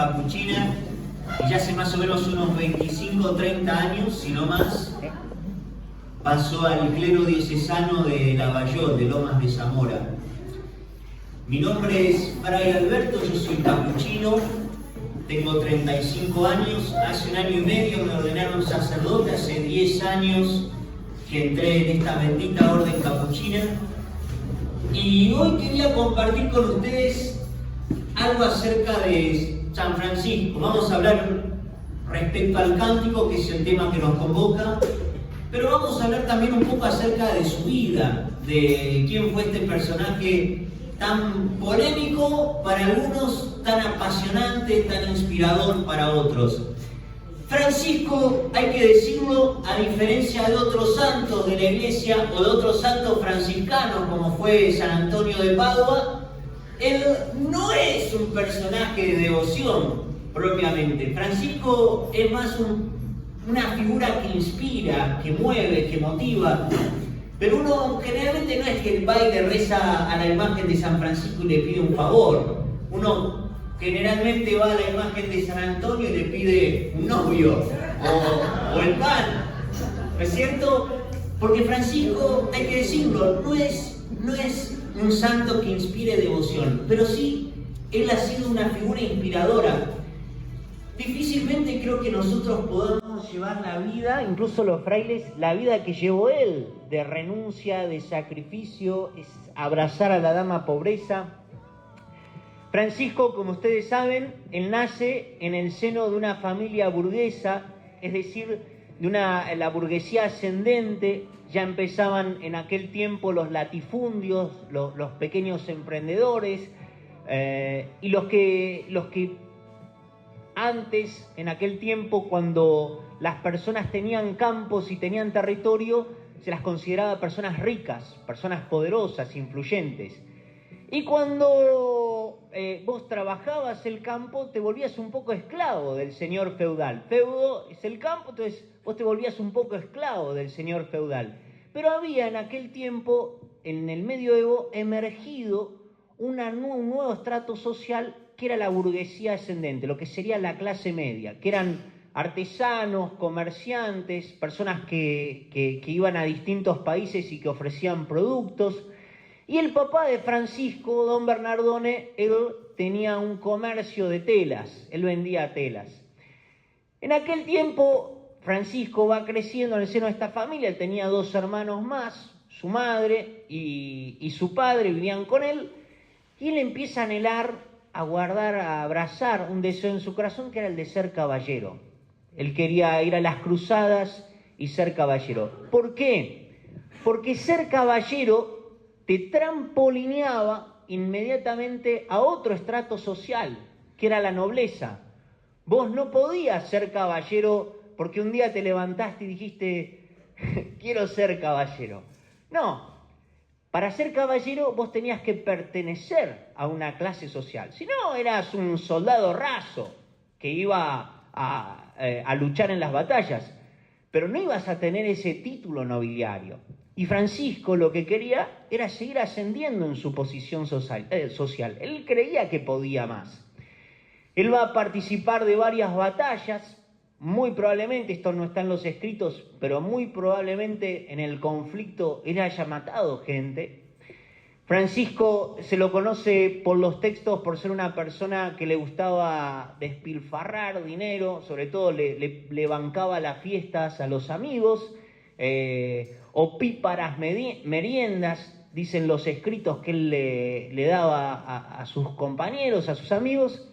capuchina y ya hace más o menos unos 25 o 30 años, si no más, pasó al clero diocesano de Lavallol, de Lomas de Zamora. Mi nombre es Fray Alberto, yo soy capuchino, tengo 35 años, hace 1 año y medio me ordenaron sacerdote, hace 10 años que entré en esta bendita orden capuchina y hoy quería compartir con ustedes algo acerca de San Francisco. Vamos a hablar respecto al cántico, que es el tema que nos convoca, pero vamos a hablar también un poco acerca de su vida, de quién fue este personaje tan polémico para algunos, tan apasionante, tan inspirador para otros. Francisco, hay que decirlo, a diferencia de otros santos de la Iglesia o de otros santos franciscanos como fue San Antonio de Padua, él no es un personaje de devoción propiamente. Francisco es más una figura que inspira, que mueve, que motiva. Pero uno generalmente no es que va y le reza a la imagen de San Francisco y le pide un favor. Uno generalmente va a la imagen de San Antonio y le pide un novio o el pan. ¿No es cierto? Porque Francisco, hay que decirlo, no es un santo que inspire devoción, pero sí, él ha sido una figura inspiradora. Difícilmente creo que nosotros podamos llevar la vida, incluso los frailes, la vida que llevó él, de renuncia, de sacrificio, es abrazar a la dama pobreza. Francisco, como ustedes saben, él nace en el seno de una familia burguesa, es decir, la burguesía ascendente. Ya empezaban en aquel tiempo los latifundios, los pequeños emprendedores, y los que antes, en aquel tiempo, cuando las personas tenían campos y tenían territorio, se las consideraba personas ricas, personas poderosas, influyentes. Y cuando vos trabajabas el campo, te volvías un poco esclavo del señor feudal. Feudo es el campo, entonces vos te volvías un poco esclavo del señor feudal. Pero había en aquel tiempo, en el medioevo, emergido un nuevo estrato social que era la burguesía ascendente, lo que sería la clase media, que eran artesanos, comerciantes, personas que iban a distintos países y que ofrecían productos. Y el papá de Francisco, don Bernardone, él tenía un comercio de telas, él vendía telas. En aquel tiempo, Francisco va creciendo en el seno de esta familia, él tenía 2 hermanos más, su madre y su padre vivían con él, y él empieza a anhelar, a guardar, a abrazar un deseo en su corazón que era el de ser caballero. Él quería ir a las cruzadas y ser caballero. ¿Por qué? Porque ser caballero te trampolineaba inmediatamente a otro estrato social, que era la nobleza. Vos no podías ser caballero porque un día te levantaste y dijiste, quiero ser caballero. No. Para ser caballero vos tenías que pertenecer a una clase social. Si no, eras un soldado raso que iba a luchar en las batallas, pero no ibas a tener ese título nobiliario. Y Francisco lo que quería era seguir ascendiendo en su posición social. Él creía que podía más. Él va a participar de varias batallas. Muy probablemente, esto no está en los escritos, pero muy probablemente en el conflicto él haya matado gente. Francisco se lo conoce por los textos por ser una persona que le gustaba despilfarrar dinero, sobre todo le bancaba las fiestas a los amigos, opíparas meriendas, dicen los escritos que él le daba a sus compañeros, a sus amigos,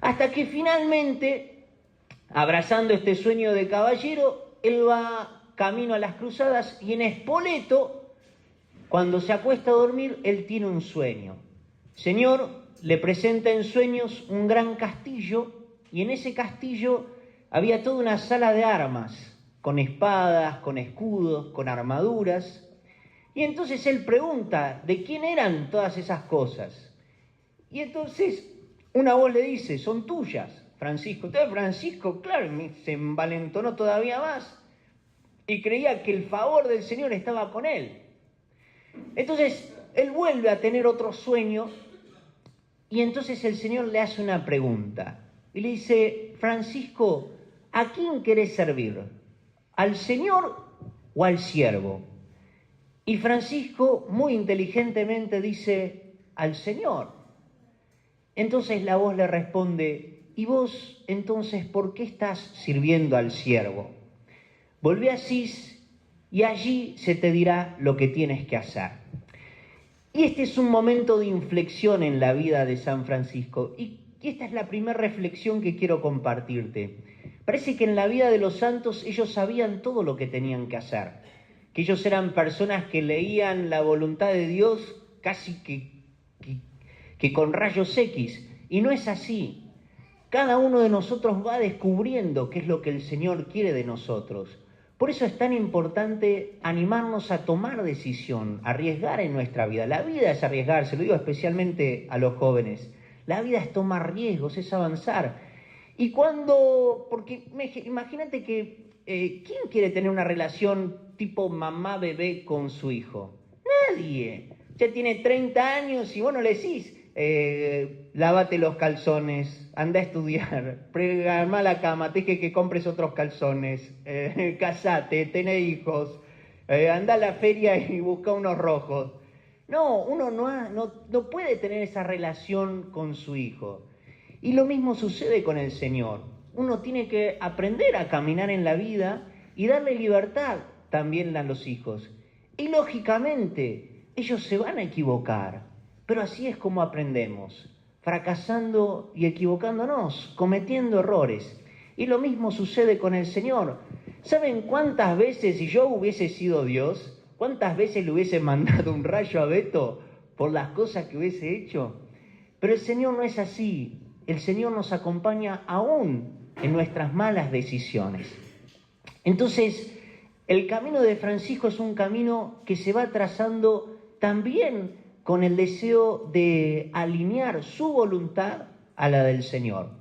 hasta que finalmente, abrazando este sueño de caballero, él va camino a las cruzadas y en Spoleto, cuando se acuesta a dormir, él tiene un sueño. El Señor le presenta en sueños un gran castillo y en ese castillo había toda una sala de armas, con espadas, con escudos, con armaduras. Y entonces él pregunta, ¿de quién eran todas esas cosas? Y entonces una voz le dice, son tuyas, Francisco. Entonces Francisco, claro, se envalentonó todavía más y creía que el favor del Señor estaba con él. Entonces él vuelve a tener otro sueño y entonces el Señor le hace una pregunta. y le dice, Francisco, ¿a quién querés servir? ¿Al Señor o al siervo? Y Francisco muy inteligentemente dice, al Señor. Entonces la voz le responde, ¿y vos entonces por qué estás sirviendo al siervo? Volvé a Asís y allí se te dirá lo que tienes que hacer. Y este es un momento de inflexión en la vida de San Francisco. Y esta es la primera reflexión que quiero compartirte. Parece que en la vida de los santos ellos sabían todo lo que tenían que hacer. Que ellos eran personas que leían la voluntad de Dios casi que con rayos X. Y no es así. Cada uno de nosotros va descubriendo qué es lo que el Señor quiere de nosotros. Por eso es tan importante animarnos a tomar decisión, arriesgar en nuestra vida. La vida es arriesgar, se lo digo especialmente a los jóvenes. La vida es tomar riesgos, es avanzar. Y porque imagínate que, ¿quién quiere tener una relación tipo mamá-bebé con su hijo? Nadie. Ya tiene 30 años y vos no le decís, lávate los calzones, anda a estudiar, armá la cama, te dije que compres otros calzones, casate, tené hijos, anda a la feria y busca unos rojos. No, uno no puede tener esa relación con su hijo. Y lo mismo sucede con el Señor. Uno tiene que aprender a caminar en la vida y darle libertad también a los hijos. Y lógicamente, ellos se van a equivocar, pero así es como aprendemos, fracasando y equivocándonos, cometiendo errores. Y lo mismo sucede con el Señor. ¿Saben cuántas veces, si yo hubiese sido Dios, cuántas veces le hubiese mandado un rayo a Beto por las cosas que hubiese hecho? Pero el Señor no es así. El Señor nos acompaña aún en nuestras malas decisiones. Entonces, el camino de Francisco es un camino que se va trazando también con el deseo de alinear su voluntad a la del Señor.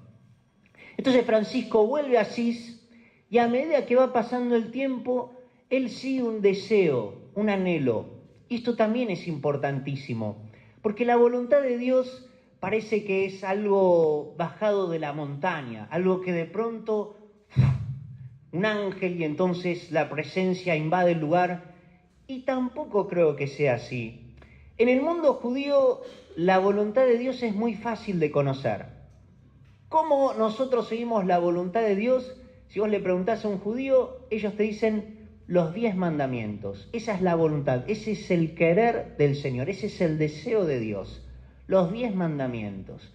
Entonces Francisco vuelve a Asís y a medida que va pasando el tiempo, él sigue un deseo, un anhelo. Y esto también es importantísimo, porque la voluntad de Dios parece que es algo bajado de la montaña, algo que de pronto un ángel y entonces la presencia invade el lugar, y tampoco creo que sea así. En el mundo judío la voluntad de Dios es muy fácil de conocer. ¿Cómo nosotros seguimos la voluntad de Dios? Si vos le preguntás a un judío, ellos te dicen los 10 mandamientos. Esa es la voluntad, ese es el querer del Señor, ese es el deseo de Dios. Los 10 mandamientos.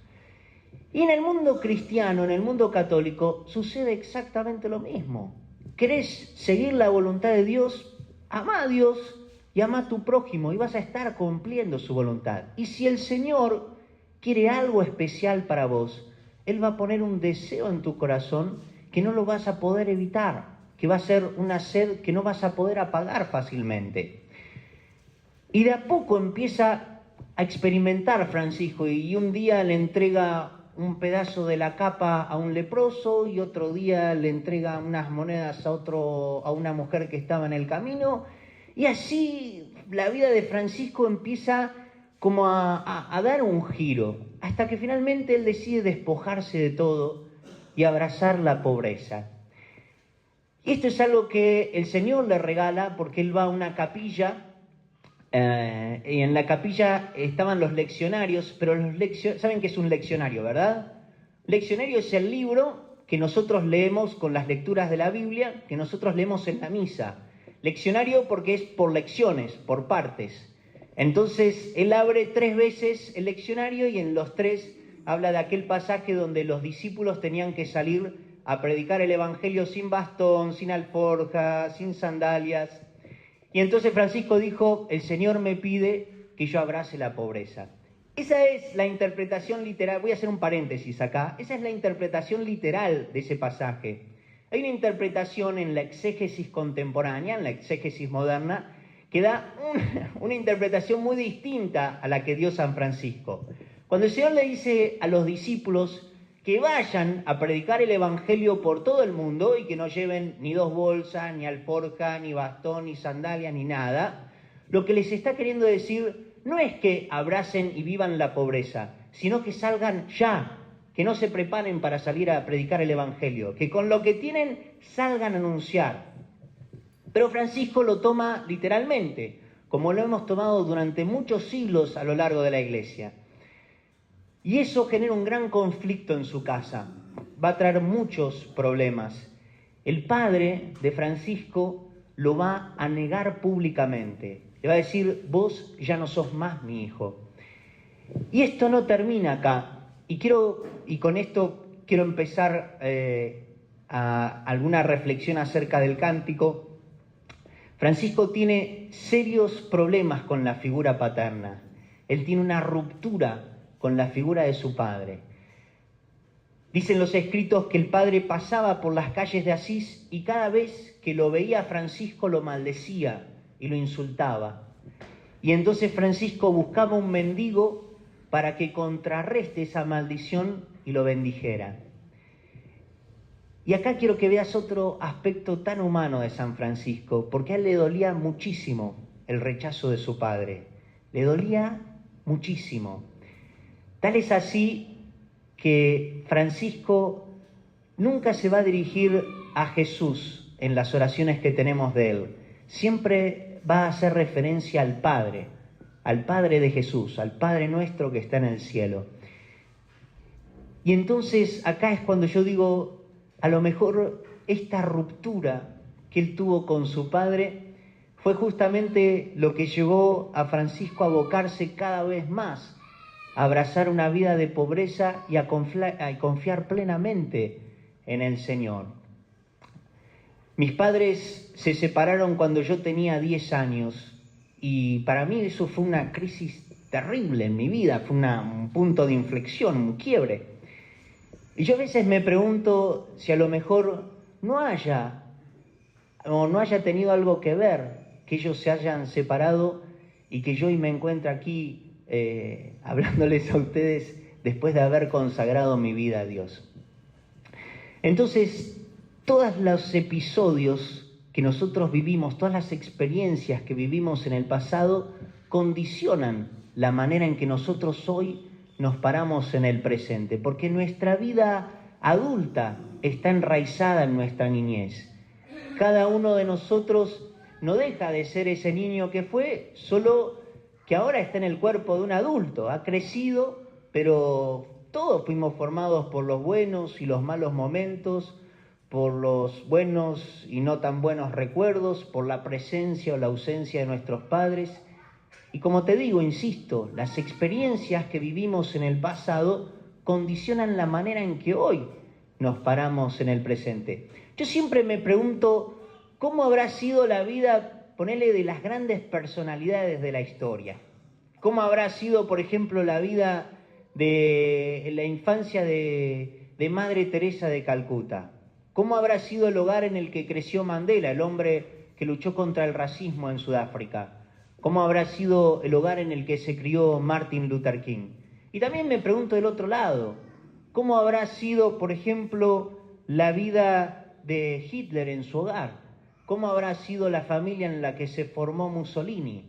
Y en el mundo cristiano, en el mundo católico, sucede exactamente lo mismo. ¿Querés seguir la voluntad de Dios? Amá a Dios y amá a tu prójimo y vas a estar cumpliendo su voluntad. Y si el Señor quiere algo especial para vos, Él va a poner un deseo en tu corazón que no lo vas a poder evitar, que va a ser una sed que no vas a poder apagar fácilmente. Y de a poco empieza a experimentar Francisco, y un día le entrega un pedazo de la capa a un leproso y otro día le entrega unas monedas a una mujer que estaba en el camino, y así la vida de Francisco empieza como a dar un giro, hasta que finalmente él decide despojarse de todo y abrazar la pobreza. Y esto es algo que el Señor le regala porque él va a una capilla. Y en la capilla estaban los leccionarios, pero ¿saben qué es un leccionario, verdad? Leccionario es el libro que nosotros leemos con las lecturas de la Biblia, que nosotros leemos en la misa. Leccionario porque es por lecciones, por partes. Entonces, él abre 3 veces el leccionario y en los 3 habla de aquel pasaje donde los discípulos tenían que salir a predicar el Evangelio sin bastón, sin alforja, sin sandalias. Y entonces Francisco dijo, el Señor me pide que yo abrace la pobreza. Esa es la interpretación literal, voy a hacer un paréntesis acá, esa es la interpretación literal de ese pasaje. Hay una interpretación en la exégesis contemporánea, en la exégesis moderna, que da una interpretación muy distinta a la que dio San Francisco. Cuando el Señor le dice a los discípulos que vayan a predicar el Evangelio por todo el mundo y que no lleven ni 2 bolsas, ni alforja, ni bastón, ni sandalia, ni nada, lo que les está queriendo decir no es que abracen y vivan la pobreza, sino que salgan ya, que no se preparen para salir a predicar el Evangelio, que con lo que tienen salgan a anunciar. Pero Francisco lo toma literalmente, como lo hemos tomado durante muchos siglos a lo largo de la Iglesia. Y eso genera un gran conflicto en su casa, va a traer muchos problemas. El padre de Francisco lo va a negar públicamente, le va a decir: vos ya no sos más mi hijo. Y esto no termina acá. Y con esto quiero empezar a alguna reflexión acerca del cántico. Francisco tiene serios problemas con la figura paterna. Él tiene una ruptura con la figura de su padre. Dicen los escritos que el padre pasaba por las calles de Asís y cada vez que lo veía a Francisco lo maldecía y lo insultaba. Y entonces Francisco buscaba un mendigo para que contrarreste esa maldición y lo bendijera. Y acá quiero que veas otro aspecto tan humano de San Francisco, porque a él le dolía muchísimo el rechazo de su padre. Le dolía muchísimo. Tal es así que Francisco nunca se va a dirigir a Jesús en las oraciones que tenemos de él. Siempre va a hacer referencia al Padre de Jesús, al Padre nuestro que está en el cielo. Y entonces acá es cuando yo digo, a lo mejor esta ruptura que él tuvo con su padre fue justamente lo que llevó a Francisco a abocarse cada vez más, a abrazar una vida de pobreza y a confiar plenamente en el Señor. Mis padres se separaron cuando yo tenía 10 años. Y para mí eso fue una crisis terrible en mi vida, fue un punto de inflexión, un quiebre. Y yo a veces me pregunto si a lo mejor no haya tenido algo que ver, que ellos se hayan separado y que yo hoy me encuentro aquí hablándoles a ustedes después de haber consagrado mi vida a Dios. Entonces, todos los episodios que nosotros vivimos, todas las experiencias que vivimos en el pasado, condicionan la manera en que nosotros hoy nos paramos en el presente, porque nuestra vida adulta está enraizada en nuestra niñez. Cada uno de nosotros no deja de ser ese niño que fue, solo que ahora está en el cuerpo de un adulto, ha crecido, pero todos fuimos formados por los buenos y los malos momentos, por los buenos y no tan buenos recuerdos, por la presencia o la ausencia de nuestros padres. Y como te digo, insisto, las experiencias que vivimos en el pasado condicionan la manera en que hoy nos paramos en el presente. Yo siempre me pregunto, ¿cómo habrá sido la vida, ponele, de las grandes personalidades de la historia? ¿Cómo habrá sido, por ejemplo, la vida de la infancia de Madre Teresa de Calcuta? ¿Cómo habrá sido el hogar en el que creció Mandela, el hombre que luchó contra el racismo en Sudáfrica? ¿Cómo habrá sido el hogar en el que se crió Martin Luther King? Y también me pregunto del otro lado, ¿cómo habrá sido, por ejemplo, la vida de Hitler en su hogar? ¿Cómo habrá sido la familia en la que se formó Mussolini?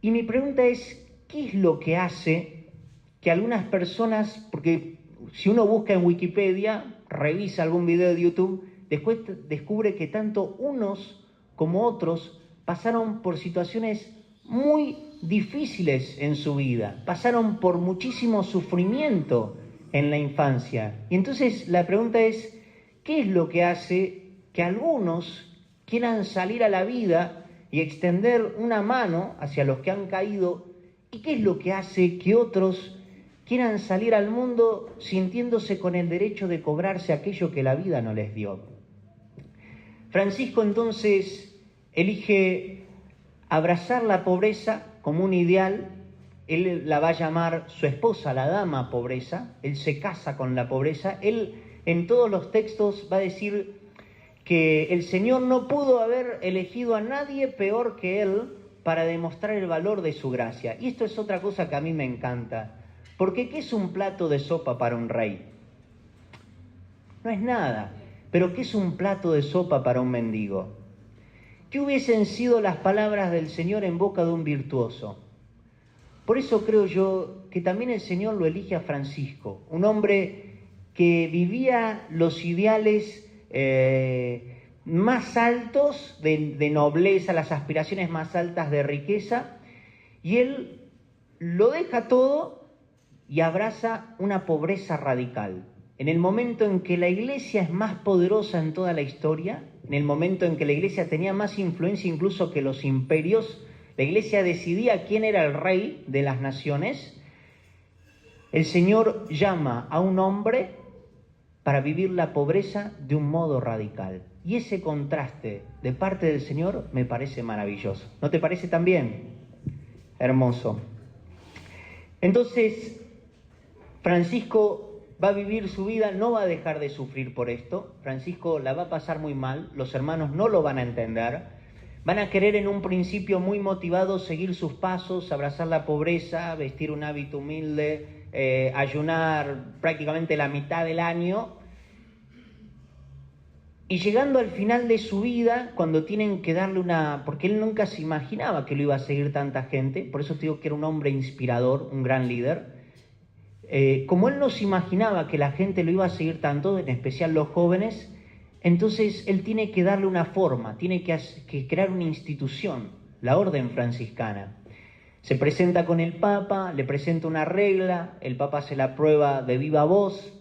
Y mi pregunta es, ¿qué es lo que hace que algunas personas, porque si uno busca en Wikipedia, revisa algún video de YouTube, después descubre que tanto unos como otros pasaron por situaciones muy difíciles en su vida, pasaron por muchísimo sufrimiento en la infancia. Y entonces la pregunta es, ¿qué es lo que hace que algunos quieran salir a la vida y extender una mano hacia los que han caído? ¿Y qué es lo que hace que otros quieran salir al mundo sintiéndose con el derecho de cobrarse aquello que la vida no les dio? Francisco entonces elige abrazar la pobreza como un ideal. Él la va a llamar su esposa, la dama pobreza. Él se casa con la pobreza. Él en todos los textos va a decir que el Señor no pudo haber elegido a nadie peor que él para demostrar el valor de su gracia. Y esto es otra cosa que a mí me encanta. Porque ¿qué es un plato de sopa para un rey? No es nada. Pero ¿qué es un plato de sopa para un mendigo? ¿Qué hubiesen sido las palabras del Señor en boca de un virtuoso? Por eso creo yo que también el Señor lo elige a Francisco, un hombre que vivía los ideales más altos de nobleza, las aspiraciones más altas de riqueza, y él lo deja todo y abraza una pobreza radical. En el momento en que la Iglesia es más poderosa en toda la historia, en el momento en que la Iglesia tenía más influencia incluso que los imperios, la Iglesia decidía quién era el rey de las naciones, el Señor llama a un hombre para vivir la pobreza de un modo radical. Y ese contraste de parte del Señor me parece maravilloso. ¿No te parece también? Hermoso. Entonces, Francisco va a vivir su vida, no va a dejar de sufrir por esto. Francisco la va a pasar muy mal, los hermanos no lo van a entender. Van a querer en un principio muy motivados seguir sus pasos, abrazar la pobreza, vestir un hábito humilde, ayunar prácticamente la mitad del año. Y llegando al final de su vida, cuando tienen que darle porque él nunca se imaginaba que lo iba a seguir tanta gente, por eso te digo que era un hombre inspirador, un gran líder. Como él no se imaginaba que la gente lo iba a seguir tanto, en especial los jóvenes, entonces él tiene que darle una forma, tiene que crear una institución, la orden franciscana. Se presenta con el Papa, le presenta una regla, el Papa se la aprueba de viva voz,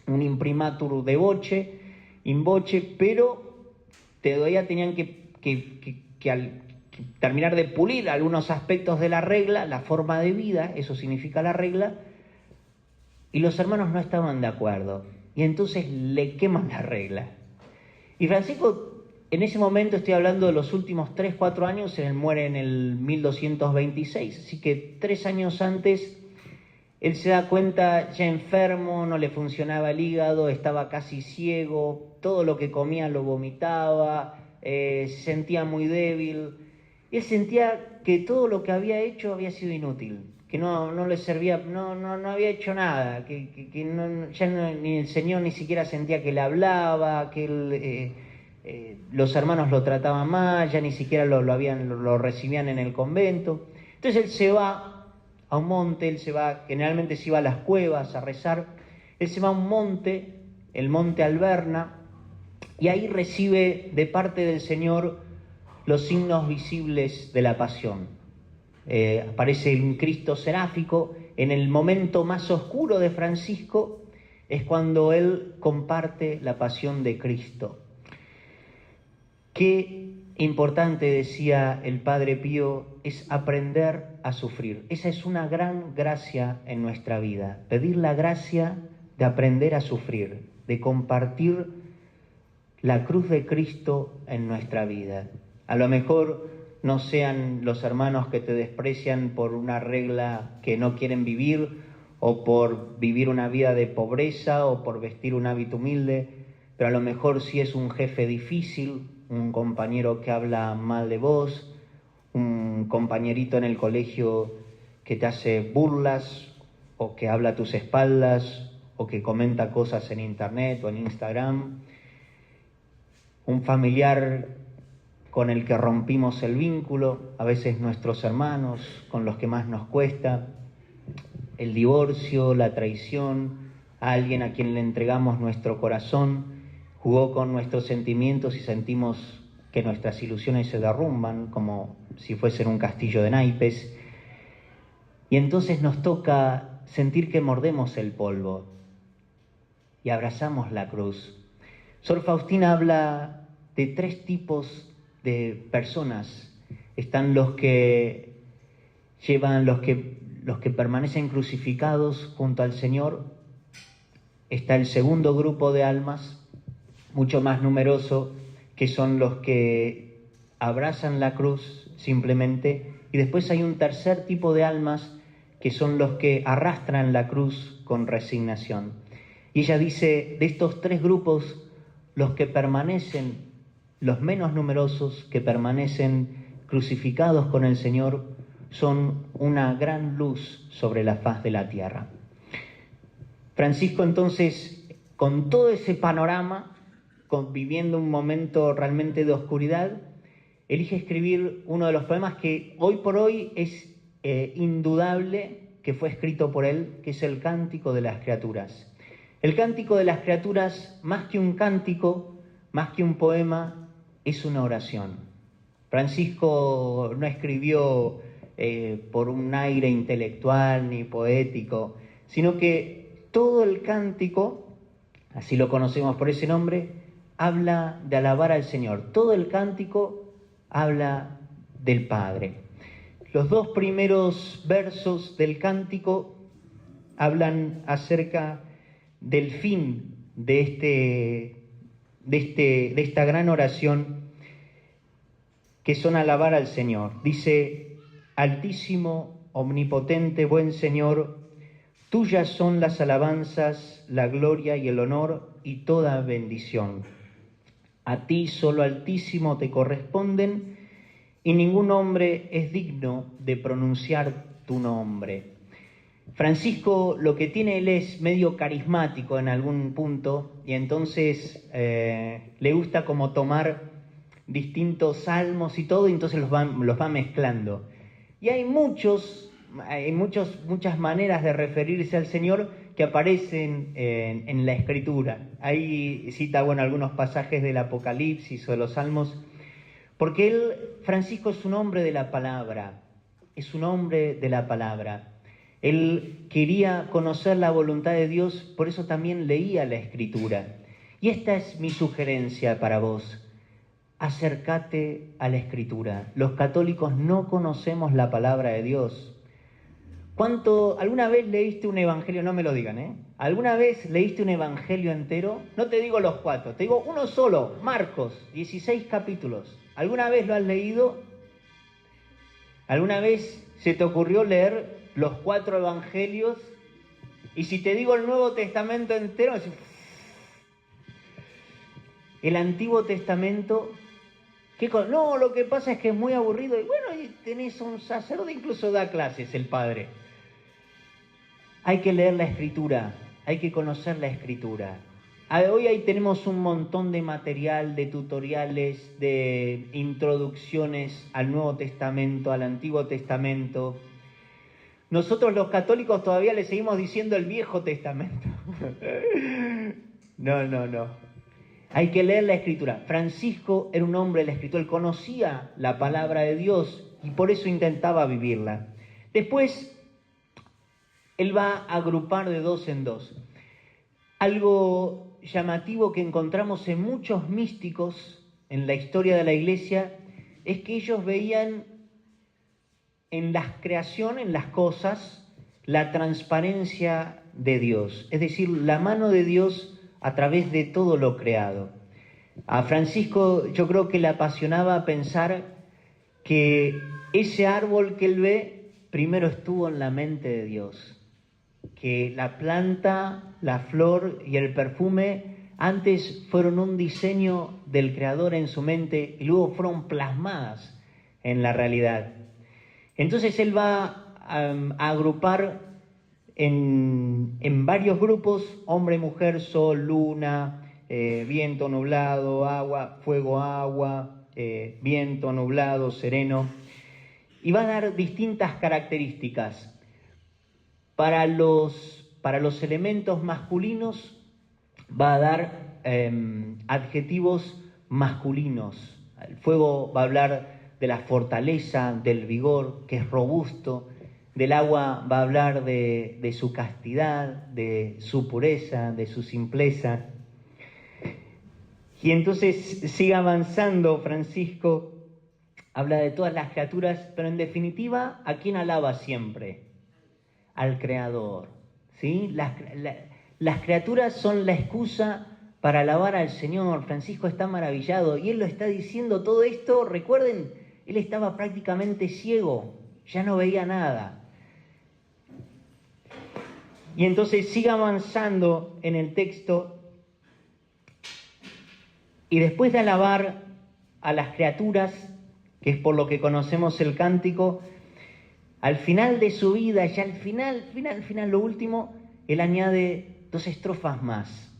un imprimatur de voce, in voce, pero todavía tenían que terminar de pulir algunos aspectos de la regla, la forma de vida, eso significa la regla, y los hermanos no estaban de acuerdo, y entonces le queman la regla. Y Francisco, en ese momento, estoy hablando de los últimos 3-4 años, él muere en el 1226, así que 3 años antes él se da cuenta ya enfermo, no le funcionaba el hígado, estaba casi ciego, todo lo que comía lo vomitaba, se sentía muy débil. Él sentía que todo lo que había hecho había sido inútil, que no le servía, no había hecho nada, ni el Señor ni siquiera sentía que le hablaba, que los hermanos lo trataban mal, ya ni siquiera lo recibían en el convento. Entonces él se va a un monte, generalmente se iba a las cuevas a rezar, él se va a un monte, el monte Alberna, y ahí recibe de parte del Señor los signos visibles de la pasión. Aparece un Cristo seráfico. En el momento más oscuro de Francisco es cuando él comparte la pasión de Cristo. Qué importante, decía el Padre Pío, es aprender a sufrir. Esa es una gran gracia en nuestra vida, pedir la gracia de aprender a sufrir, de compartir la cruz de Cristo en nuestra vida. A lo mejor no sean los hermanos que te desprecian por una regla que no quieren vivir, o por vivir una vida de pobreza, o por vestir un hábito humilde, pero a lo mejor sí es un jefe difícil, un compañero que habla mal de vos, un compañerito en el colegio que te hace burlas, o que habla a tus espaldas, o que comenta cosas en internet o en Instagram, un familiar con el que rompimos el vínculo, a veces nuestros hermanos con los que más nos cuesta, el divorcio, la traición, a alguien a quien le entregamos nuestro corazón, jugó con nuestros sentimientos y sentimos que nuestras ilusiones se derrumban como si fuesen un castillo de naipes, y entonces nos toca sentir que mordemos el polvo y abrazamos la cruz. Sor Faustina habla de 3 tipos de personas. Están los que permanecen crucificados junto al Señor. Está el segundo grupo de almas, mucho más numeroso, que son los que abrazan la cruz simplemente. Y después hay un tercer tipo de almas, que son los que arrastran la cruz con resignación. Y ella dice, de estos 3 grupos, los que permanecen, los menos numerosos, que permanecen crucificados con el Señor, son una gran luz sobre la faz de la tierra. Francisco, entonces, con todo ese panorama, viviendo un momento realmente de oscuridad, elige escribir uno de los poemas que hoy por hoy es indudable que fue escrito por él, que es el Cántico de las Criaturas. El Cántico de las Criaturas, más que un cántico, más que un poema, es una oración. Francisco no escribió por un aire intelectual ni poético, sino que todo el cántico, así lo conocemos por ese nombre, habla de alabar al Señor. Todo el cántico habla del Padre. Los dos primeros versos del cántico hablan acerca del fin de esta gran oración, que son alabar al Señor. Dice: Altísimo, omnipotente, buen Señor, tuyas son las alabanzas, la gloria y el honor y toda bendición. A ti solo, Altísimo, te corresponden, y ningún hombre es digno de pronunciar tu nombre. Francisco, lo que tiene él es medio carismático en algún punto, y entonces le gusta como tomar distintos salmos y todo, y entonces los va mezclando. Y hay muchas maneras de referirse al Señor que aparecen en la Escritura. Ahí cita, algunos pasajes del Apocalipsis o de los Salmos, porque Francisco es un hombre de la palabra, Él quería conocer la voluntad de Dios, por eso también leía la Escritura. Y esta es mi sugerencia para vos: acércate a la Escritura. Los católicos no conocemos la palabra de Dios. ¿Alguna vez leíste un evangelio? No me lo digan, ¿Alguna vez leíste un evangelio entero? No te digo los 4, te digo uno solo, Marcos, 16 capítulos. ¿Alguna vez lo has leído? ¿Alguna vez se te ocurrió leer los 4 evangelios? Y si te digo el Nuevo Testamento entero, el Antiguo Testamento, no, lo que pasa es que es muy aburrido. Y tenés un sacerdote, incluso da clases el padre. Hay que leer la Escritura, hay que conocer la Escritura. Hoy ahí tenemos un montón de material, de tutoriales, de introducciones al Nuevo Testamento, al Antiguo Testamento. Nosotros los católicos todavía le seguimos diciendo el Viejo Testamento. No. Hay que leer la Escritura. Francisco era un hombre de la Escritura, él conocía la palabra de Dios y por eso intentaba vivirla. Después, él va a agrupar de dos en dos. Algo llamativo que encontramos en muchos místicos en la historia de la Iglesia es que ellos veían en la creación, en las cosas, la transparencia de Dios, es decir, la mano de Dios a través de todo lo creado. A Francisco yo creo que le apasionaba pensar que ese árbol que él ve primero estuvo en la mente de Dios, que la planta, la flor y el perfume antes fueron un diseño del Creador en su mente y luego fueron plasmadas en la realidad. Entonces él va a agrupar en varios grupos: hombre, mujer, sol, luna, viento, nublado, agua, fuego, agua, viento, nublado, sereno, y va a dar distintas características. Para los elementos masculinos va a dar adjetivos masculinos. El fuego va a hablar de la fortaleza, del vigor, que es robusto. Del agua va a hablar de su castidad, de su pureza, de su simpleza. Y entonces sigue avanzando Francisco, habla de todas las criaturas, pero en definitiva, ¿a quién alaba siempre? Al Creador, ¿sí? Las criaturas son la excusa para alabar al Señor. Francisco está maravillado y él lo está diciendo todo esto. Recuerden, él estaba prácticamente ciego, ya no veía nada. Y entonces sigue avanzando en el texto, y después de alabar a las criaturas, que es por lo que conocemos el cántico, al final de su vida, ya al final, lo último, él añade 2 estrofas más.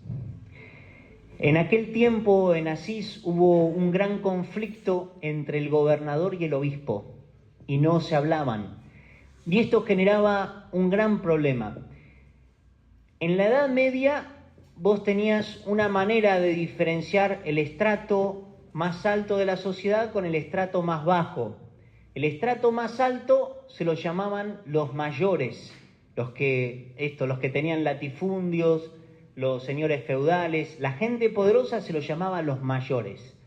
En aquel tiempo en Asís hubo un gran conflicto entre el gobernador y el obispo, y no se hablaban. Y esto generaba un gran problema. En la Edad Media vos tenías una manera de diferenciar el estrato más alto de la sociedad con el estrato más bajo. El estrato más alto se lo llamaban los mayores, los que tenían latifundios, los señores feudales, la gente poderosa se los llamaba los mayores.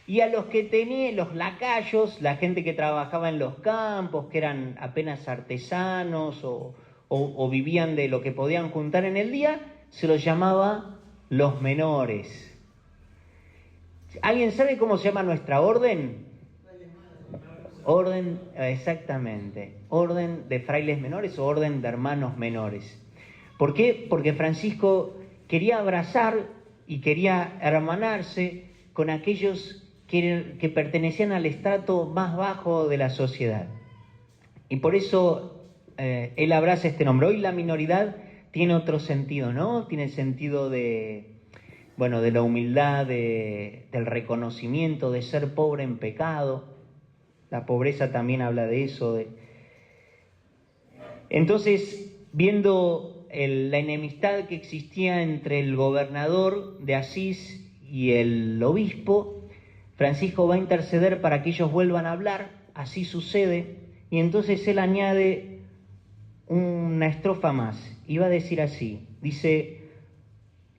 Y a los que tenían los lacayos, la gente que trabajaba en los campos, que eran apenas artesanos o vivían de lo que podían juntar en el día, se los llamaba los menores. ¿Alguien sabe cómo se llama nuestra orden? Orden, exactamente, orden de frailes menores o orden de hermanos menores. ¿Por qué? Porque Francisco quería abrazar y quería hermanarse con aquellos que pertenecían al estrato más bajo de la sociedad. Y por eso él abraza este nombre. Hoy la minoridad tiene otro sentido, ¿no? Tiene el sentido de la humildad, del reconocimiento, de ser pobre en pecado. La pobreza también habla de eso. Entonces, viendo la enemistad que existía entre el gobernador de Asís y el obispo, Francisco va a interceder para que ellos vuelvan a hablar. Así sucede. Y entonces él añade una estrofa más. Y va a decir así. Dice: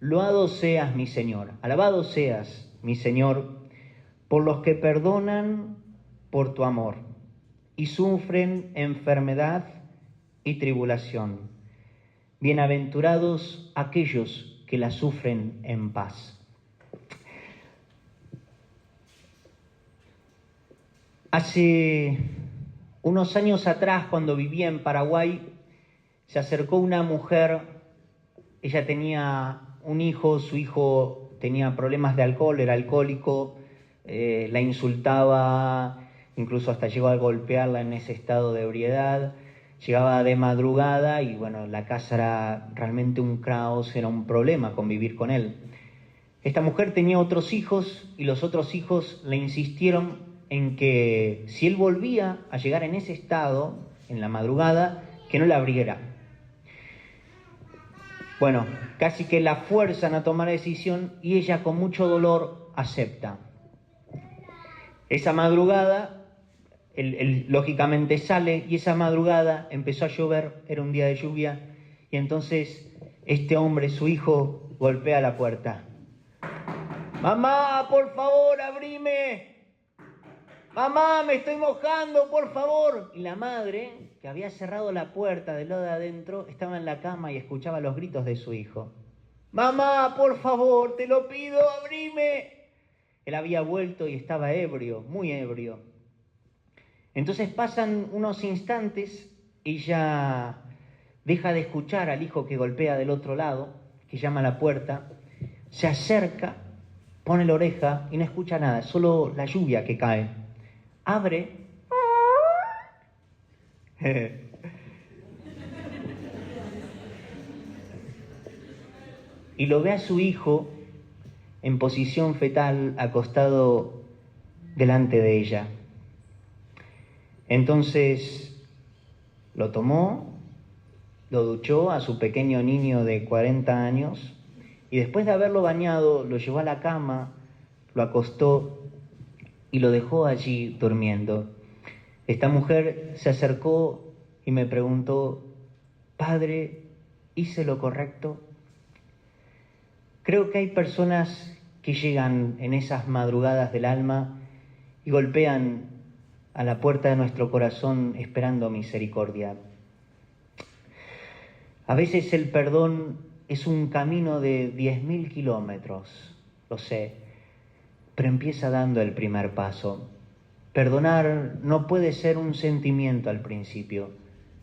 loado seas, mi Señor, alabado seas, mi Señor, por los que perdonan por tu amor y sufren enfermedad y tribulación. Bienaventurados aquellos que la sufren en paz. Hace unos años atrás, cuando vivía en Paraguay, se acercó una mujer. Ella tenía un hijo, su hijo tenía problemas de alcohol, era alcohólico, la insultaba, incluso hasta llegó a golpearla en ese estado de ebriedad. Llegaba de madrugada y la casa era realmente un caos, era un problema convivir con él. Esta mujer tenía otros hijos y los otros hijos le insistieron en que si él volvía a llegar en ese estado, en la madrugada, que no la abriera. Casi que la fuerzan a tomar decisión y ella con mucho dolor acepta. Esa madrugada, él lógicamente sale y esa madrugada empezó a llover, era un día de lluvia, y entonces este hombre, su hijo, golpea la puerta. ¡Mamá, por favor, abrime! ¡Mamá, me estoy mojando, por favor! Y la madre, que había cerrado la puerta del lado de adentro, estaba en la cama y escuchaba los gritos de su hijo. ¡Mamá, por favor, te lo pido, abrime! Él había vuelto y estaba ebrio, muy ebrio. Entonces pasan unos instantes, ella deja de escuchar al hijo que golpea del otro lado, que llama a la puerta, se acerca, pone la oreja y no escucha nada, solo la lluvia que cae. Abre y lo ve a su hijo en posición fetal acostado delante de ella. Entonces lo tomó, lo duchó a su pequeño niño de 40 años y después de haberlo bañado lo llevó a la cama, lo acostó y lo dejó allí durmiendo. Esta mujer se acercó y me preguntó: Padre, ¿hice lo correcto? Creo que hay personas que llegan en esas madrugadas del alma y golpean a la puerta de nuestro corazón esperando misericordia. A veces el perdón es un camino de 10.000 kilómetros, lo sé, pero empieza dando el primer paso. Perdonar no puede ser un sentimiento al principio,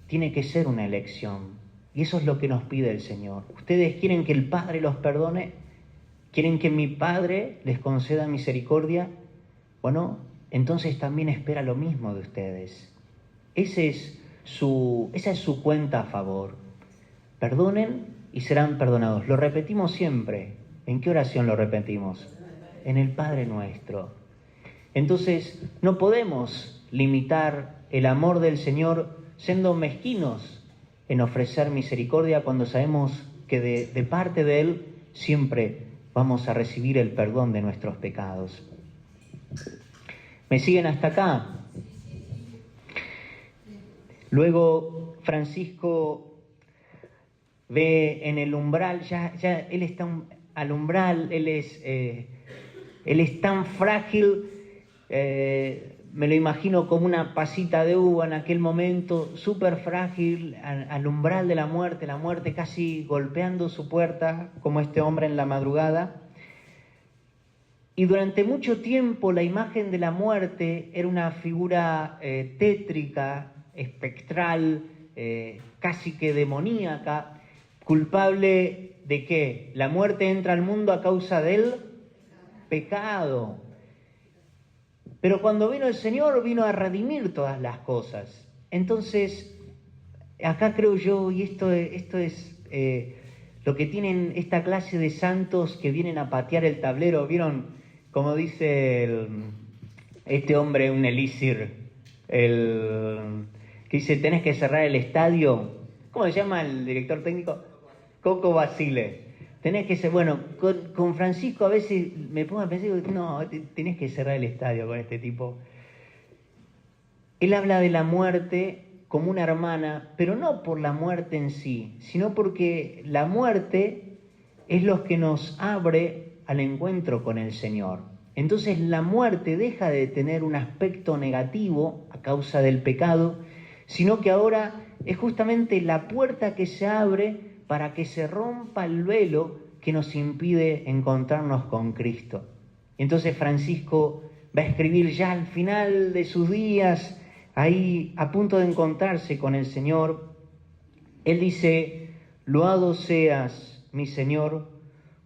tiene que ser una elección. Y eso es lo que nos pide el Señor. ¿Ustedes quieren que el Padre los perdone? ¿Quieren que mi Padre les conceda misericordia? Entonces también espera lo mismo de ustedes. Esa es su cuenta a favor. Perdonen y serán perdonados. Lo repetimos siempre. ¿En qué oración lo repetimos? En el Padre Nuestro. Entonces, no podemos limitar el amor del Señor siendo mezquinos en ofrecer misericordia cuando sabemos que de parte de Él siempre vamos a recibir el perdón de nuestros pecados. ¿Me siguen hasta acá? Luego Francisco ve en el umbral, ya él está al umbral, él es tan frágil, me lo imagino como una pasita de uva en aquel momento, súper frágil, al umbral de la muerte casi golpeando su puerta, como este hombre en la madrugada. Y durante mucho tiempo la imagen de la muerte era una figura tétrica, espectral, casi que demoníaca, culpable de ¿qué? La muerte entra al mundo a causa del pecado. Pero cuando vino el Señor, vino a redimir todas las cosas. Entonces, acá creo yo, y esto es lo que tienen esta clase de santos que vienen a patear el tablero, ¿vieron? Como dice este hombre, un elixir, que dice, tenés que cerrar el estadio. ¿Cómo se llama el director técnico? Coco Basile. Tenés que ser, bueno, con Francisco a veces me pongo a pensar, no, tenés que cerrar el estadio con este tipo. Él habla de la muerte como una hermana, pero no por la muerte en sí, sino porque la muerte es lo que nos abre al encuentro con el Señor. Entonces la muerte deja de tener un aspecto negativo a causa del pecado, sino que ahora es justamente la puerta que se abre para que se rompa el velo que nos impide encontrarnos con Cristo. Entonces Francisco va a escribir ya al final de sus días, ahí a punto de encontrarse con el Señor, él dice, loado seas, mi Señor,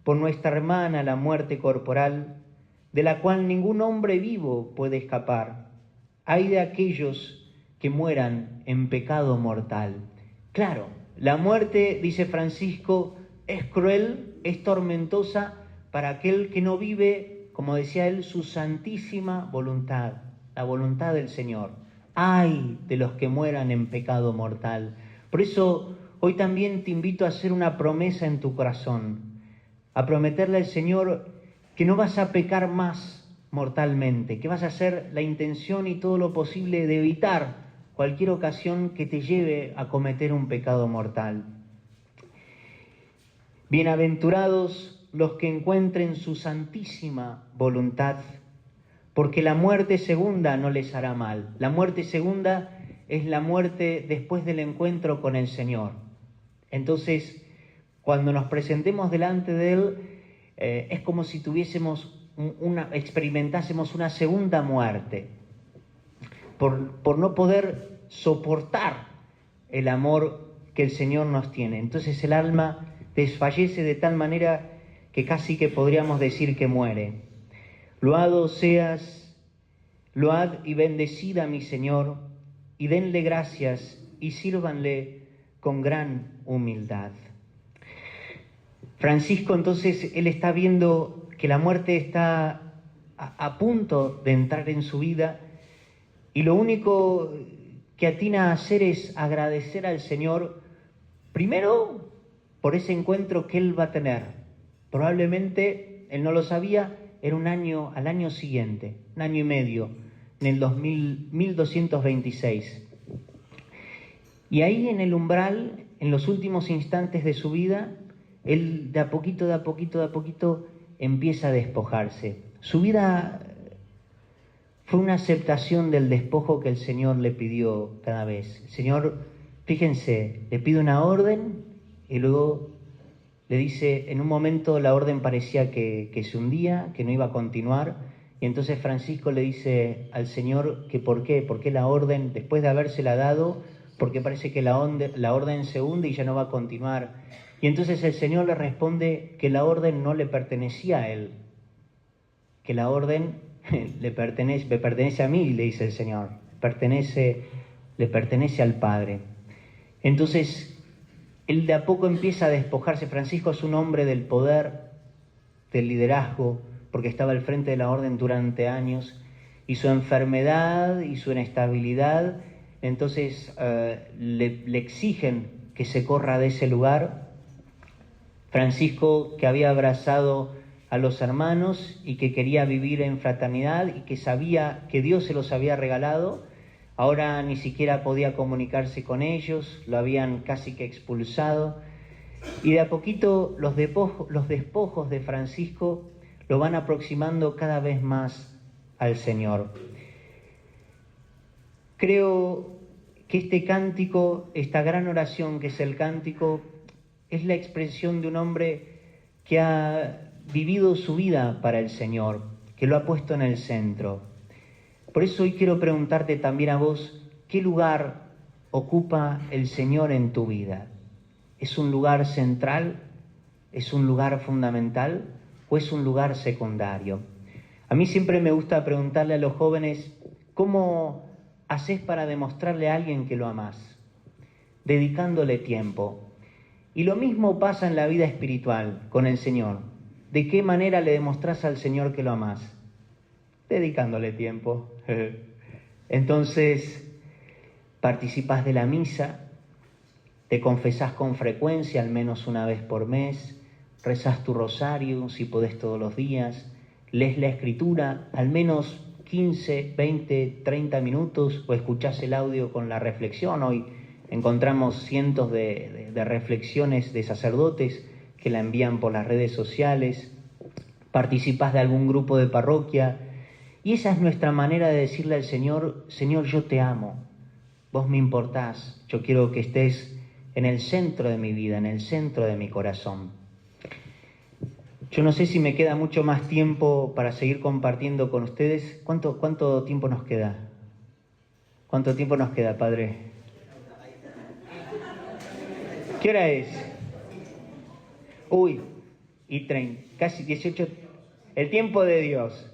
por nuestra hermana la muerte corporal, de la cual ningún hombre vivo puede escapar. Ay de aquellos que mueran en pecado mortal. Claro, la muerte, dice Francisco, es cruel, es tormentosa para aquel que no vive, como decía él, su santísima voluntad, la voluntad del Señor. Ay de los que mueran en pecado mortal. Por eso hoy también te invito a hacer una promesa en tu corazón, a prometerle al Señor que no vas a pecar más mortalmente, que vas a hacer la intención y todo lo posible de evitar cualquier ocasión que te lleve a cometer un pecado mortal. Bienaventurados los que encuentren su santísima voluntad, porque la muerte segunda no les hará mal. La muerte segunda es la muerte después del encuentro con el Señor. Entonces, cuando nos presentemos delante de Él, es como si experimentásemos una segunda muerte, por no poder soportar el amor que el Señor nos tiene. Entonces el alma desfallece de tal manera que casi que podríamos decir que muere. Loado seas, load y bendecida mi Señor, y denle gracias y sírvanle con gran humildad. Francisco entonces, él está viendo que la muerte está a punto de entrar en su vida y lo único que atina a hacer es agradecer al Señor, primero por ese encuentro que él va a tener. Probablemente, él no lo sabía, era al año siguiente, un año y medio, en el 1226. Y ahí en el umbral, en los últimos instantes de su vida, él de a poquito empieza a despojarse. Su vida fue una aceptación del despojo que el Señor le pidió cada vez. El Señor, fíjense, le pide una orden y luego le dice, en un momento la orden parecía que se hundía, que no iba a continuar, y entonces Francisco le dice al Señor que por qué la orden, después de habérsela dado, porque parece que la orden se hunde y ya no va a continuar. Y entonces el Señor le responde que la orden no le pertenecía a él, que la orden me pertenece a mí, le dice el Señor, le pertenece al Padre. Entonces, él de a poco empieza a despojarse. Francisco es un hombre del poder, del liderazgo, porque estaba al frente de la orden durante años, y su enfermedad y su inestabilidad entonces le exigen que se corra de ese lugar. Francisco, que había abrazado a los hermanos y que quería vivir en fraternidad y que sabía que Dios se los había regalado, ahora ni siquiera podía comunicarse con ellos, lo habían casi que expulsado. Y de a poquito los despojos de Francisco lo van aproximando cada vez más al Señor. Creo que este cántico, esta gran oración que es el cántico, es la expresión de un hombre que ha vivido su vida para el Señor, que lo ha puesto en el centro. Por eso hoy quiero preguntarte también a vos, ¿qué lugar ocupa el Señor en tu vida? ¿Es un lugar central? ¿Es un lugar fundamental? ¿O es un lugar secundario? A mí siempre me gusta preguntarle a los jóvenes, ¿cómo haces para demostrarle a alguien que lo amás? Dedicándole tiempo. Y lo mismo pasa en la vida espiritual con el Señor. ¿De qué manera le demostrás al Señor que lo amás? Dedicándole tiempo. Entonces, participás de la misa, te confesás con frecuencia, al menos una vez por mes, rezás tu rosario, si podés todos los días, lees la Escritura, al menos 15, 20, 30 minutos, o escuchás el audio con la reflexión. Hoy encontramos cientos de reflexiones de sacerdotes que la envían por las redes sociales, participás de algún grupo de parroquia, y esa es nuestra manera de decirle al Señor, Señor, yo te amo, vos me importás, yo quiero que estés en el centro de mi vida, en el centro de mi corazón. Yo no sé si me queda mucho más tiempo para seguir compartiendo con ustedes. ¿Cuánto tiempo nos queda? ¿Cuánto tiempo nos queda, Padre? ¿Qué hora es? Uy, y 30, casi 18. El tiempo de Dios.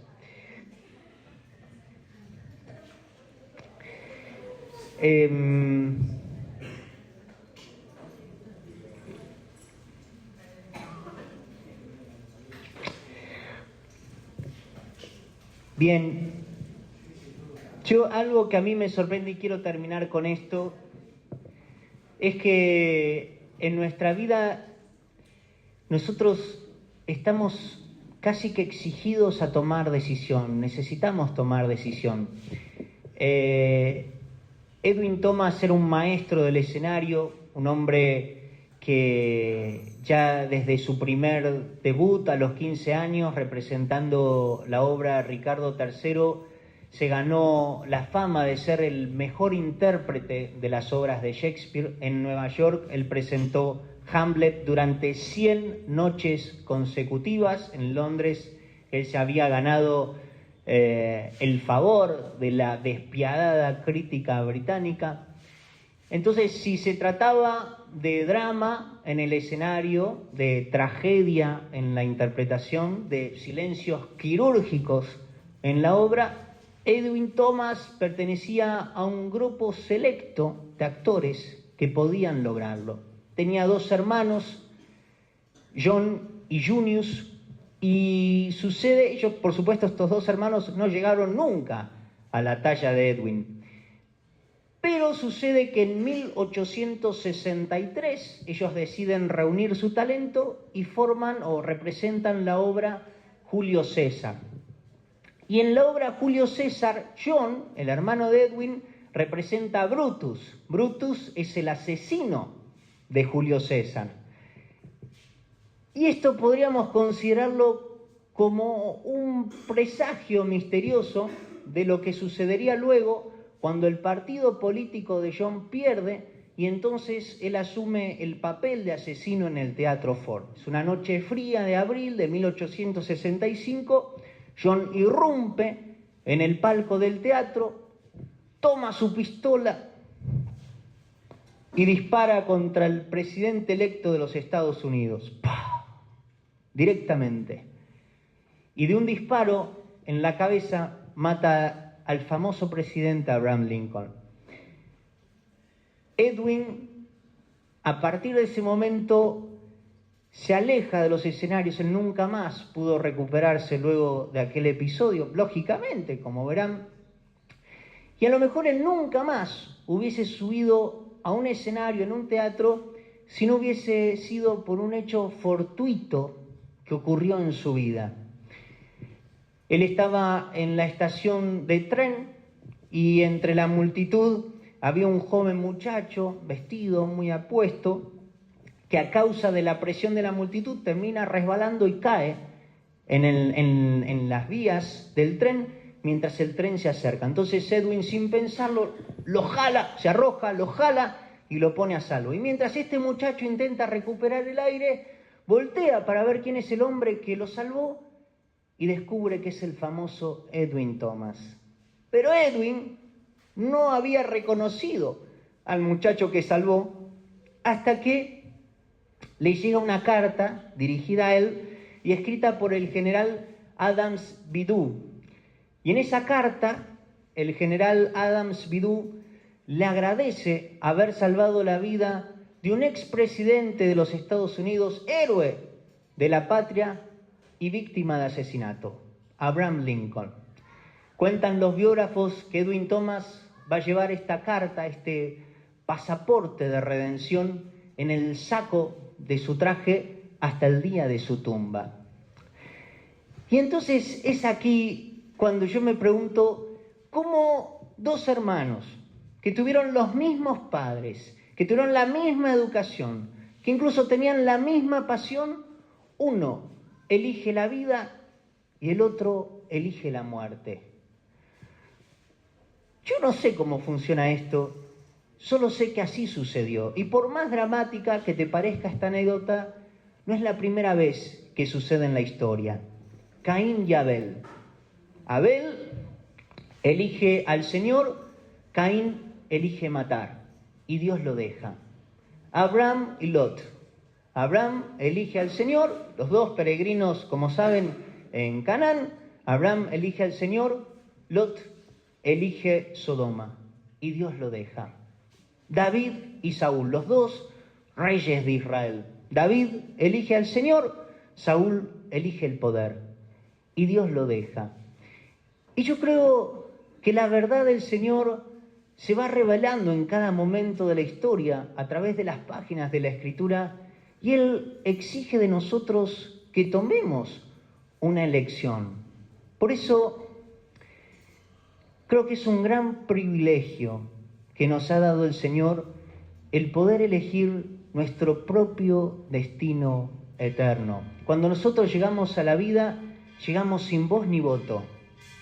Bien, algo que a mí me sorprende y quiero terminar con esto, es que en nuestra vida nosotros estamos casi que exigidos a tomar decisión, necesitamos tomar decisión. Edwin Thomas era un maestro del escenario, un hombre que ya desde su primer debut a los 15 años, representando la obra Ricardo III, se ganó la fama de ser el mejor intérprete de las obras de Shakespeare. En Nueva York él presentó Hamlet durante 100 noches consecutivas. En Londres él se había ganado el favor de la despiadada crítica británica. Entonces, si se trataba de drama en el escenario, de tragedia en la interpretación, de silencios quirúrgicos en la obra, Edwin Thomas pertenecía a un grupo selecto de actores que podían lograrlo. Tenía 2 hermanos, John y Junius, y sucede, ellos, por supuesto, estos 2 hermanos no llegaron nunca a la talla de Edwin. Pero sucede que en 1863 ellos deciden reunir su talento y forman o representan la obra Julio César. Y en la obra Julio César, John, el hermano de Edwin, representa a Brutus. Brutus es el asesino de Julio César. Y esto podríamos considerarlo como un presagio misterioso de lo que sucedería luego cuando el partido político de John pierde y entonces él asume el papel de asesino en el Teatro Ford. Es una noche fría de abril de 1865, John irrumpe en el palco del teatro, toma su pistola y dispara contra el presidente electo de los Estados Unidos. ¡Pah! Directamente. Y de un disparo en la cabeza mata al famoso presidente Abraham Lincoln. Edwin, a partir de ese momento, se aleja de los escenarios. Él nunca más pudo recuperarse luego de aquel episodio, lógicamente, como verán. Y a lo mejor él nunca más hubiese subido a un escenario en un teatro si no hubiese sido por un hecho fortuito que ocurrió en su vida. Él estaba en la estación de tren y entre la multitud había un joven muchacho vestido muy apuesto que a causa de la presión de la multitud termina resbalando y cae en las vías del tren mientras el tren se acerca. Entonces Edwin, sin pensarlo, lo jala, se arroja, lo jala y lo pone a salvo. Y mientras este muchacho intenta recuperar el aire, voltea para ver quién es el hombre que lo salvó y descubre que es el famoso Edwin Thomas. Pero Edwin no había reconocido al muchacho que salvó hasta que le llega una carta dirigida a él y escrita por el general Adams Biddulph. Y en esa carta, el general Adams Biddulph le agradece haber salvado la vida de un expresidente de los Estados Unidos, héroe de la patria y víctima de asesinato, Abraham Lincoln. Cuentan los biógrafos que Edwin Thomas va a llevar esta carta, este pasaporte de redención, en el saco de su traje hasta el día de su tumba. Y entonces es aquí cuando yo me pregunto cómo dos hermanos que tuvieron los mismos padres, que tuvieron la misma educación, que incluso tenían la misma pasión, uno elige la vida y el otro elige la muerte. Yo no sé cómo funciona esto, solo sé que así sucedió. Y por más dramática que te parezca esta anécdota, no es la primera vez que sucede en la historia. Caín y Abel. Abel elige al Señor, Caín elige matar y Dios lo deja. Abraham y Lot. Abraham elige al Señor, los dos peregrinos, como saben, en Canaán. Abraham elige al Señor, Lot elige Sodoma y Dios lo deja. David y Saúl, los dos reyes de Israel. David elige al Señor, Saúl elige el poder y Dios lo deja. Y yo creo que la verdad del Señor se va revelando en cada momento de la historia a través de las páginas de la Escritura y Él exige de nosotros que tomemos una elección. Por eso creo que es un gran privilegio que nos ha dado el Señor el poder elegir nuestro propio destino eterno. Cuando nosotros llegamos a la vida, llegamos sin voz ni voto.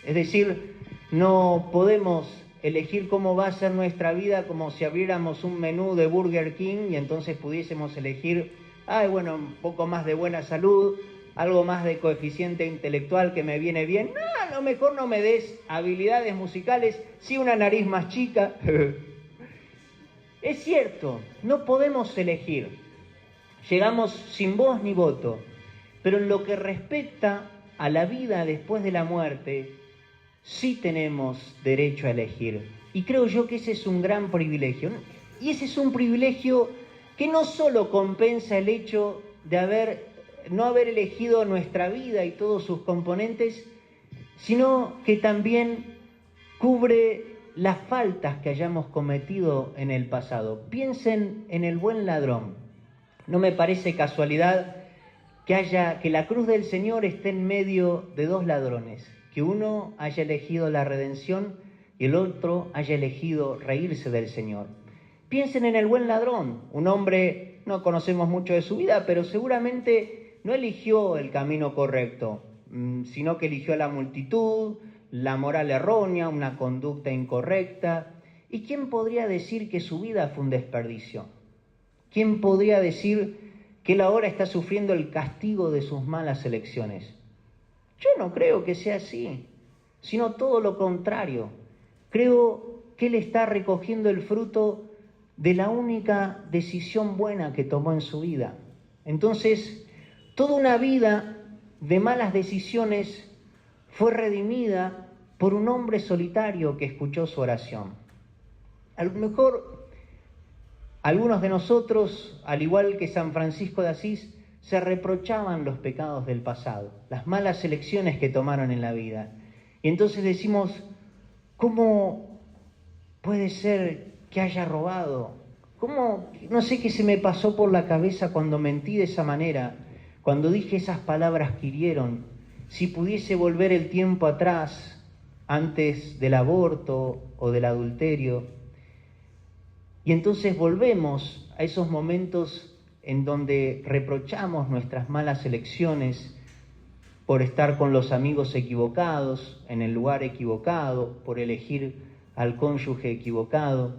Es decir, no podemos elegir cómo va a ser nuestra vida como si abriéramos un menú de Burger King y entonces pudiésemos elegir, un poco más de buena salud, algo más de coeficiente intelectual que me viene bien. No, a lo mejor no me des habilidades musicales, sí una nariz más chica. Es cierto, no podemos elegir. Llegamos sin voz ni voto. Pero en lo que respecta a la vida después de la muerte, sí tenemos derecho a elegir. Y creo yo que ese es un gran privilegio. Y ese es un privilegio que no solo compensa el hecho de no haber elegido nuestra vida y todos sus componentes, sino que también cubre las faltas que hayamos cometido en el pasado. Piensen en el buen ladrón. No me parece casualidad que la cruz del Señor esté en medio de dos ladrones, que uno haya elegido la redención y el otro haya elegido reírse del Señor. Piensen en el buen ladrón, un hombre, no conocemos mucho de su vida, pero seguramente no eligió el camino correcto, sino que eligió a la multitud, la moral errónea, una conducta incorrecta. ¿Y quién podría decir que su vida fue un desperdicio? ¿Quién podría decir que él ahora está sufriendo el castigo de sus malas elecciones? Yo no creo que sea así, sino todo lo contrario. Creo que él está recogiendo el fruto de la única decisión buena que tomó en su vida. Entonces, toda una vida de malas decisiones fue redimida por un hombre solitario que escuchó su oración. A lo mejor algunos de nosotros, al igual que San Francisco de Asís, se reprochaban los pecados del pasado, las malas elecciones que tomaron en la vida. Y entonces decimos, ¿cómo puede ser que haya robado? ¿Cómo? No sé qué se me pasó por la cabeza cuando mentí de esa manera, cuando dije esas palabras que hirieron. Si pudiese volver el tiempo atrás, antes del aborto o del adulterio. Y entonces volvemos a esos momentos en donde reprochamos nuestras malas elecciones por estar con los amigos equivocados, en el lugar equivocado, por elegir al cónyuge equivocado.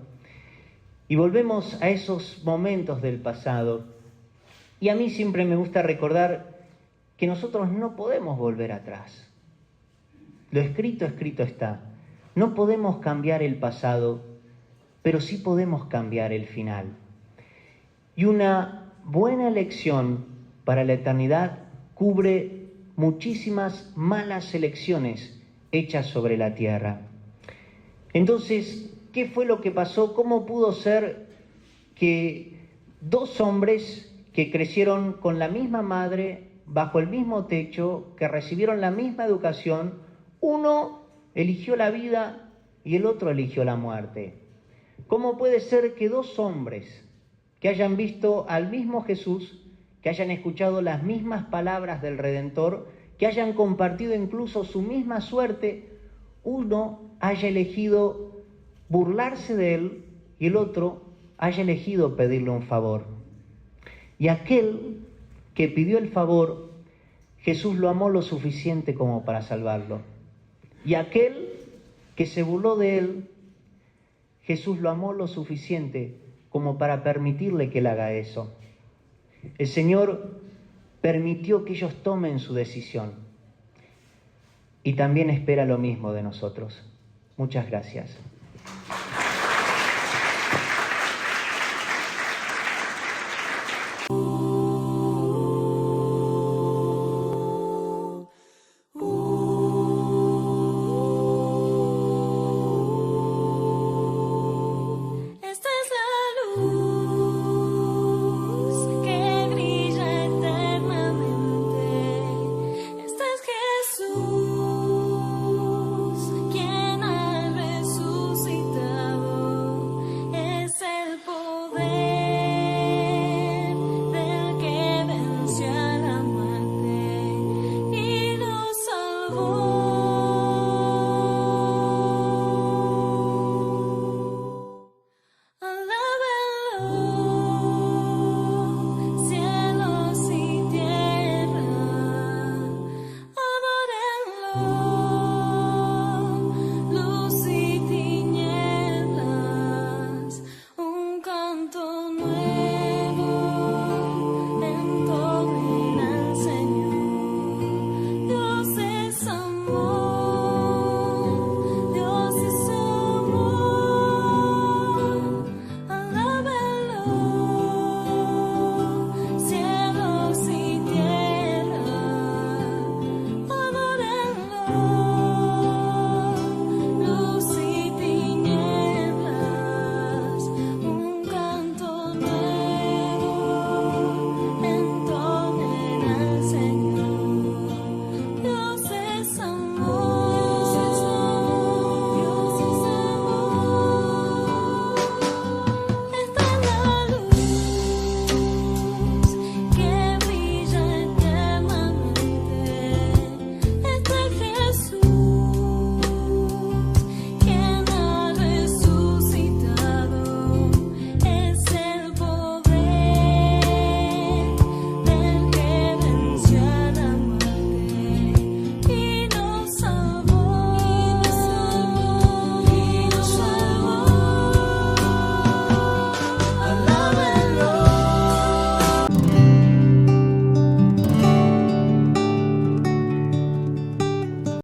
Y volvemos a esos momentos del pasado. Y a mí siempre me gusta recordar que nosotros no podemos volver atrás. Lo escrito, escrito está. No podemos cambiar el pasado, pero sí podemos cambiar el final. Y una buena elección para la eternidad cubre muchísimas malas elecciones hechas sobre la tierra. Entonces, ¿qué fue lo que pasó? ¿Cómo pudo ser que dos hombres que crecieron con la misma madre, bajo el mismo techo, que recibieron la misma educación, uno eligió la vida y el otro eligió la muerte? ¿Cómo puede ser que dos hombres que hayan visto al mismo Jesús, que hayan escuchado las mismas palabras del Redentor, que hayan compartido incluso su misma suerte, uno haya elegido burlarse de él y el otro haya elegido pedirle un favor? Y aquel que pidió el favor, Jesús lo amó lo suficiente como para salvarlo. Y aquel que se burló de él, Jesús lo amó lo suficiente como para permitirle que él haga eso. El Señor permitió que ellos tomen su decisión y también espera lo mismo de nosotros. Muchas gracias. Alabado.